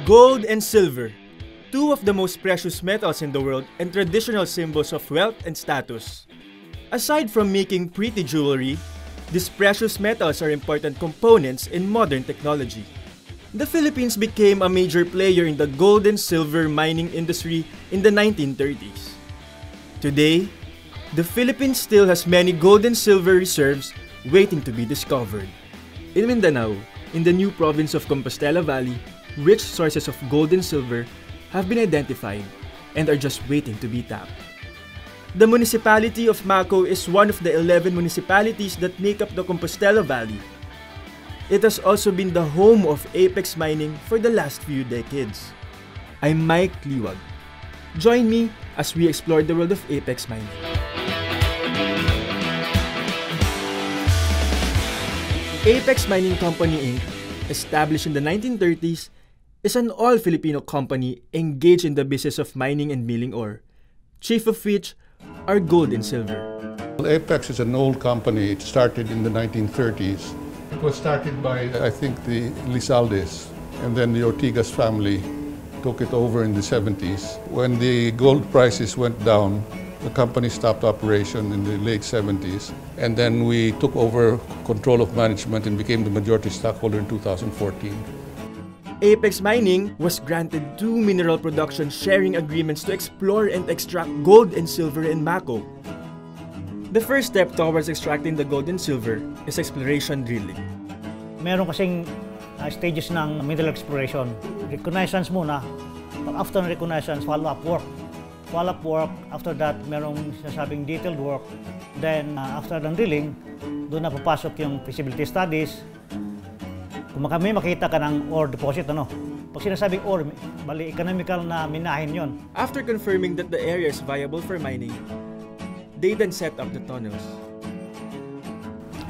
Gold and silver, two of the most precious metals in the world and traditional symbols of wealth and status. Aside from making pretty jewelry, these precious metals are important components in modern technology. The Philippines became a major player in the gold and silver mining industry in the 1930s. Today, the Philippines still has many gold and silver reserves waiting to be discovered. In Mindanao, in the new province of Compostela Valley, rich sources of gold and silver have been identified and are just waiting to be tapped. The municipality of Maco is one of the 11 municipalities that make up the Compostela Valley. It has also been the home of Apex Mining for the last few decades. I'm Mike Liwag. Join me as we explore the world of Apex Mining. Apex Mining Company Inc., established in the 1930s, is an all-Filipino company engaged in the business of mining and milling ore, chief of which are gold and silver. Apex is an old company. It started in the 1930s. It was started by, I think, the Lizaldes, and then the Ortigas family took it over in the 70s. When the gold prices went down, the company stopped operation in the late 70s, and then we took over control of management and became the majority stockholder in 2014. Apex Mining was granted 2 mineral production sharing agreements to explore and extract gold and silver in Maco. The first step towards extracting the gold and silver is exploration drilling. Meron kasing stages ng mineral exploration. Reconnaissance muna. After reconnaissance, follow-up work. Follow-up work, after that, merong sinasabing detailed work. Then, after ng drilling, doon na papasok yung feasibility studies. Kung may makita ka ng ore deposit, Pag sinasabing ore, bali economical na minahin yon. After confirming that the area is viable for mining, they then set up the tunnels.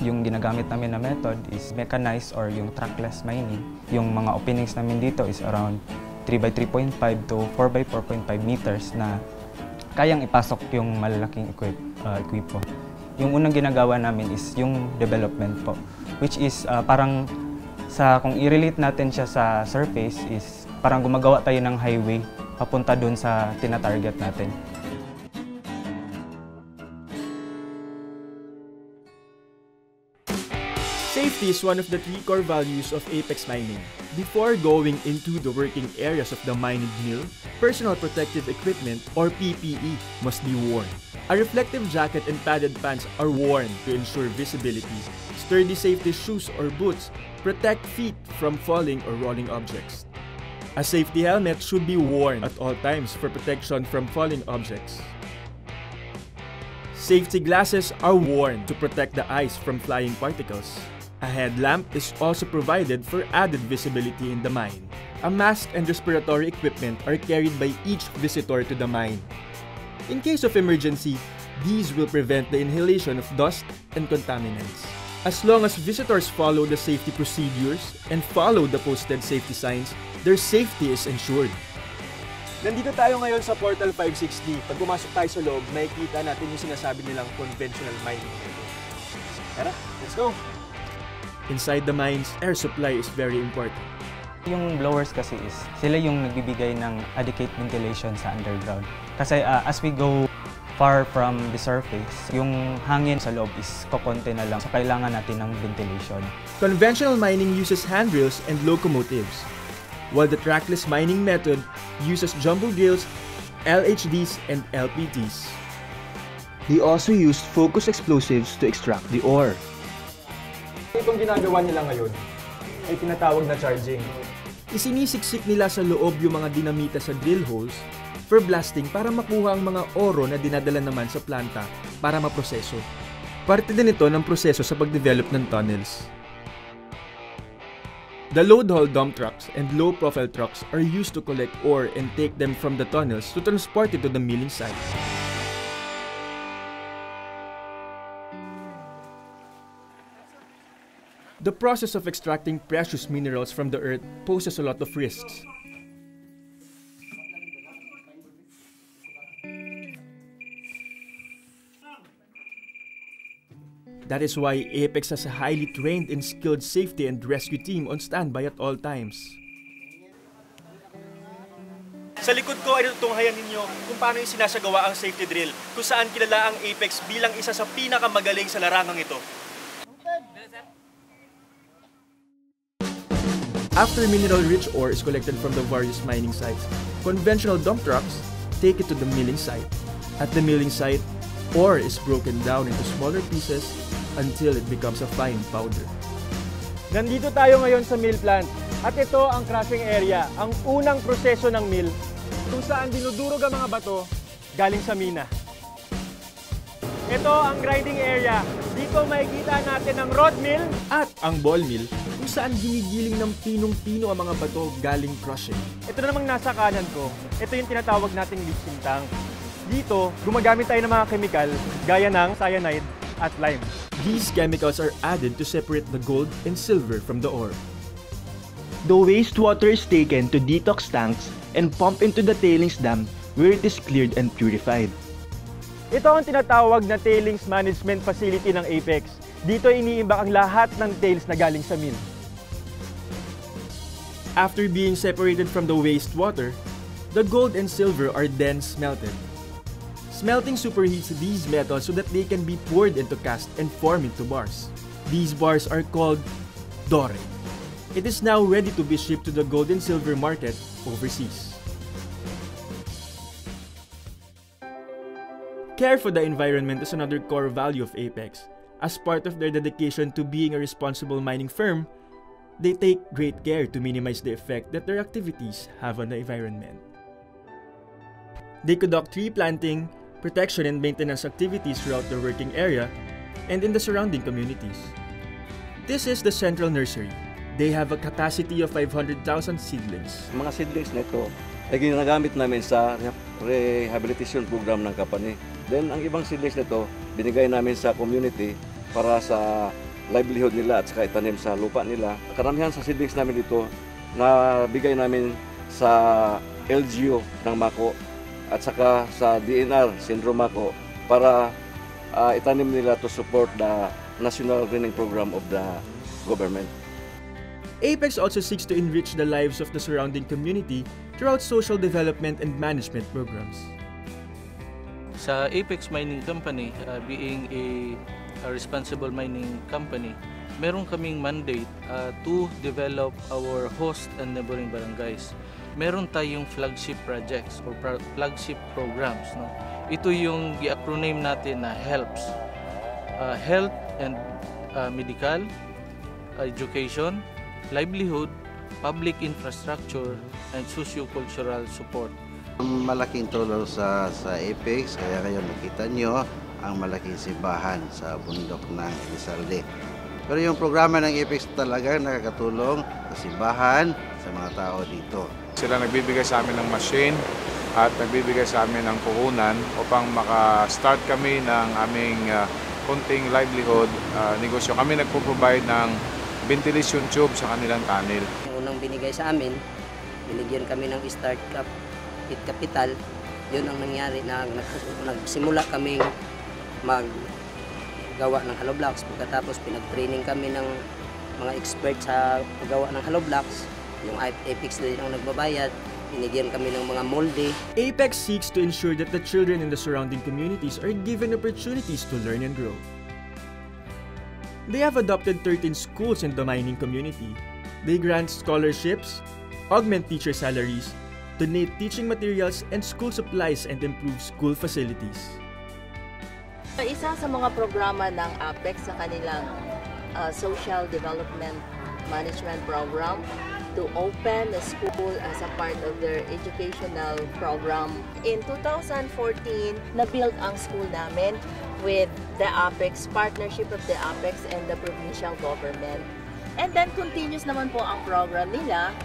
Yung ginagamit namin na method is mechanized or yung trackless mining. Yung mga openings namin dito is around 3 by 3.5 to 4 by 4.5 meters na kayang ipasok yung malalaking equipo. Yung unang ginagawa namin is yung development po, which is parang kung i-relate natin siya sa surface is parang gumagawa tayo ng highway papunta doon sa tina-target natin. Safety is one of the 3 core values of Apex Mining. Before going into the working areas of the mining mill, personal protective equipment or PPE must be worn. A reflective jacket and padded pants are worn to ensure visibility. Sturdy safety shoes or boots protect feet from falling or rolling objects. A safety helmet should be worn at all times for protection from falling objects. Safety glasses are worn to protect the eyes from flying particles. A headlamp is also provided for added visibility in the mine. A mask and respiratory equipment are carried by each visitor to the mine. In case of emergency, these will prevent the inhalation of dust and contaminants. As long as visitors follow the safety procedures and follow the posted safety signs, their safety is ensured. Nandito tayo ngayon sa Portal 560. Pag pumasok tayo sa loob, makikita natin yung sinasabi nilang conventional mining. Tara, let's go! Inside the mines, air supply is very important. Yung blowers kasi is sila yung nagbibigay ng adequate ventilation sa underground. Kasi as we go far from the surface, yung hangin sa loob is kokonti na lang. So kailangan natin ng ventilation. Conventional mining uses handrails and locomotives, while the trackless mining method uses jumbo drills, LHDs, and LPTs. They also used focus explosives to extract the ore. Itong ginagawa nila ngayon ay tinatawag na charging. Isinisiksik nila sa loob yung mga dinamita sa drill holes for blasting para makuha ang mga oro na dinadala naman sa planta para maproseso. Parte din ito ng proseso sa pagdevelop ng tunnels. The load-haul dump trucks and low-profile trucks are used to collect ore and take them from the tunnels to transport it to the milling site. The process of extracting precious minerals from the earth poses a lot of risks. That is why Apex has a highly trained and skilled safety and rescue team on standby at all times. Sa likod ko ay natutunghayan ninyo kung paano isinasagawa ang safety drill, kung saan kilala ang Apex bilang isa sa pinakamagaling sa larangang ito. After mineral-rich ore is collected from the various mining sites, conventional dump trucks take it to the milling site. At the milling site, ore is broken down into smaller pieces until it becomes a fine powder. Nandito tayo ngayon sa mill plant at ito ang crushing area, ang unang proseso ng mill kung saan dinudurog ang mga bato galing sa mina. Ito ang grinding area. Dito makikita natin ang rod mill at ang ball mill kung saan ginigiling ng pinong-pino ang mga bato galing crushing. Ito na namang nasa kanan ko, ito yung tinatawag nating leaching tank. Dito, gumagamit tayo ng mga chemical gaya ng cyanide at lime. These chemicals are added to separate the gold and silver from the ore. The wastewater is taken to detox tanks and pumped into the tailings dam where it is cleared and purified. Ito ang tinatawag na tailings management facility ng Apex. Dito iniimbak ang lahat ng tails na galing sa mill. After being separated from the wastewater, the gold and silver are then smelted. Smelting superheats these metals so that they can be poured into cast and form into bars. These bars are called dore. It is now ready to be shipped to the gold and silver market overseas. Care for the environment is another core value of Apex. As part of their dedication to being a responsible mining firm, they take great care to minimize the effect that their activities have on the environment. They conduct tree planting, protection and maintenance activities throughout the working area and in the surrounding communities. This is the Central Nursery. They have a capacity of 500,000 seedlings. Mga seedlings nito ay ginagamit namin sa rehabilitation program ng company. Then ang ibang seedlings nito binigay namin sa community para sa livelihood nila at saka itanim sa lupa nila. Karamihan sa seedlings namin dito na bigay namin sa LGU ng Mako at saka sa DNR Syndrome Mako para itanim nila to support the national greening program of the government. Apex also seeks to enrich the lives of the surrounding community throughout social development and management programs. Sa Apex Mining Company, being a responsible mining company, meron kaming mandate to develop our host and neighboring barangays. Meron tayong flagship projects or flagship programs. No? Ito yung i-acronym natin na HELPS. Health and Medical, Education, Livelihood, Public Infrastructure, and Socio-Cultural Support. Malaking tulong sa Apex, kaya ngayon nakita nyo ang malaking simbahan sa bundok ng Elizalde. Pero yung programa ng Apex talaga nakakatulong sa simbahan, sa mga tao dito. Sila nagbibigay sa amin ng machine at nagbibigay sa amin ng puhunan upang maka-start kami ng aming kunting livelihood negosyo. Kami nagpo-provide ng ventilation tube sa kanilang tunnel. Yung unang binigay sa amin, binigyan kami ng start capital. Yun ang nangyari na nagsimula kaming maggawa ng hollow blocks. Pagkatapos pinag-training kami ng mga expert sa paggawa ng hollow blocks. Yung Apex din ang nagbabayad. Binigyan kami ng mga molde. Apex seeks to ensure that the children in the surrounding communities are given opportunities to learn and grow. They have adopted 13 schools in the mining community. They grant scholarships, augment teacher salaries, donate teaching materials and school supplies, and improve school facilities. Isa sa mga programa ng Apex sa kanilang Social Development Management Program to open the school as a part of their educational program. In 2014, na-build ang school namin with the Apex, partnership of the Apex and the provincial government. And then continuous naman po ang program nila.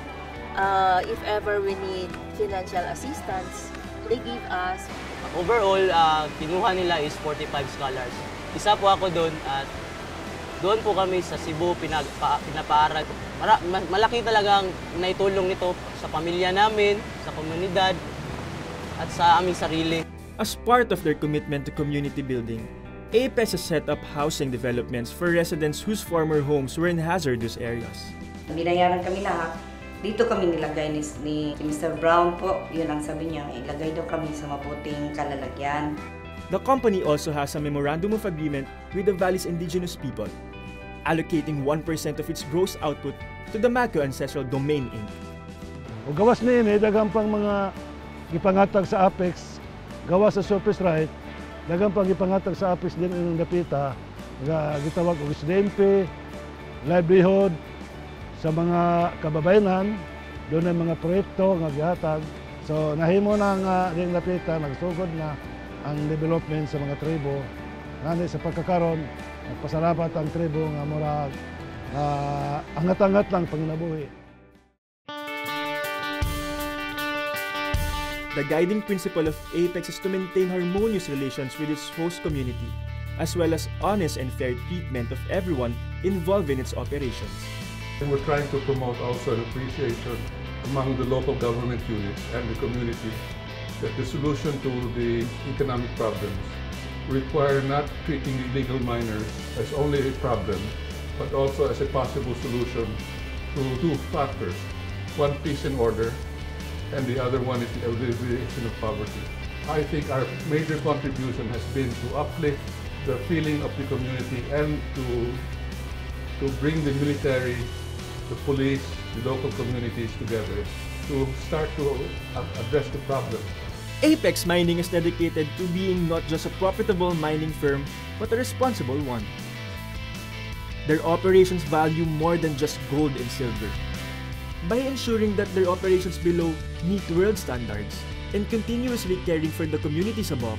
If ever we need financial assistance, they give us. Overall, kinuha nila is 45 scholars. Isa po ako doon at doon po kami sa Cebu pinapaaral. Malaki talagang naitulong nito sa pamilya namin, sa komunidad, at sa aming sarili. As part of their commitment to community building, Apex has set up housing developments for residents whose former homes were in hazardous areas. Binayaran kami lahat. Dito kami nilagay ni Mr. Brown po. Yun ang sabi niya, ilagay daw kami sa mabuting kalalagyan. The company also has a memorandum of agreement with the Valley's indigenous people, allocating 1% of its gross output to the Macao Ancestral Domain Inc. O gawas na yun, dagang pang mga ipangatag sa Apex, gawas sa surface right, dagang pang ipangatag sa Apex din ang dapita, gitawag og SDMP, livelihood, sa mga kababayanan, doon ang mga proyekto nga gihatag. So nahimo na nga din dapita, nagsugod na ang development sa mga tribo. Ngani sa pagkakaroon, nagpasalamat ang tribo nga murag angat-angat lang panginabuhi. The guiding principle of Apex is to maintain harmonious relations with its host community, as well as honest and fair treatment of everyone involved in its operations. And we're trying to promote also an appreciation among the local government units and the community that the solution to the economic problems require not treating illegal miners as only a problem, but also as a possible solution to two factors. One, peace and order, and the other one is the alleviation of poverty. I think our major contribution has been to uplift the feeling of the community and to bring the military, the police, the local communities together to start to address the problem. Apex Mining is dedicated to being not just a profitable mining firm, but a responsible one. Their operations value more than just gold and silver. By ensuring that their operations below meet world standards and continuously caring for the communities above,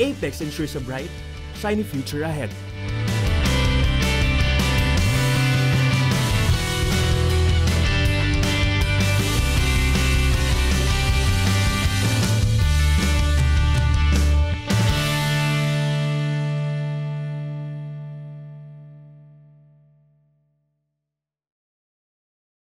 Apex ensures a bright, shiny future ahead.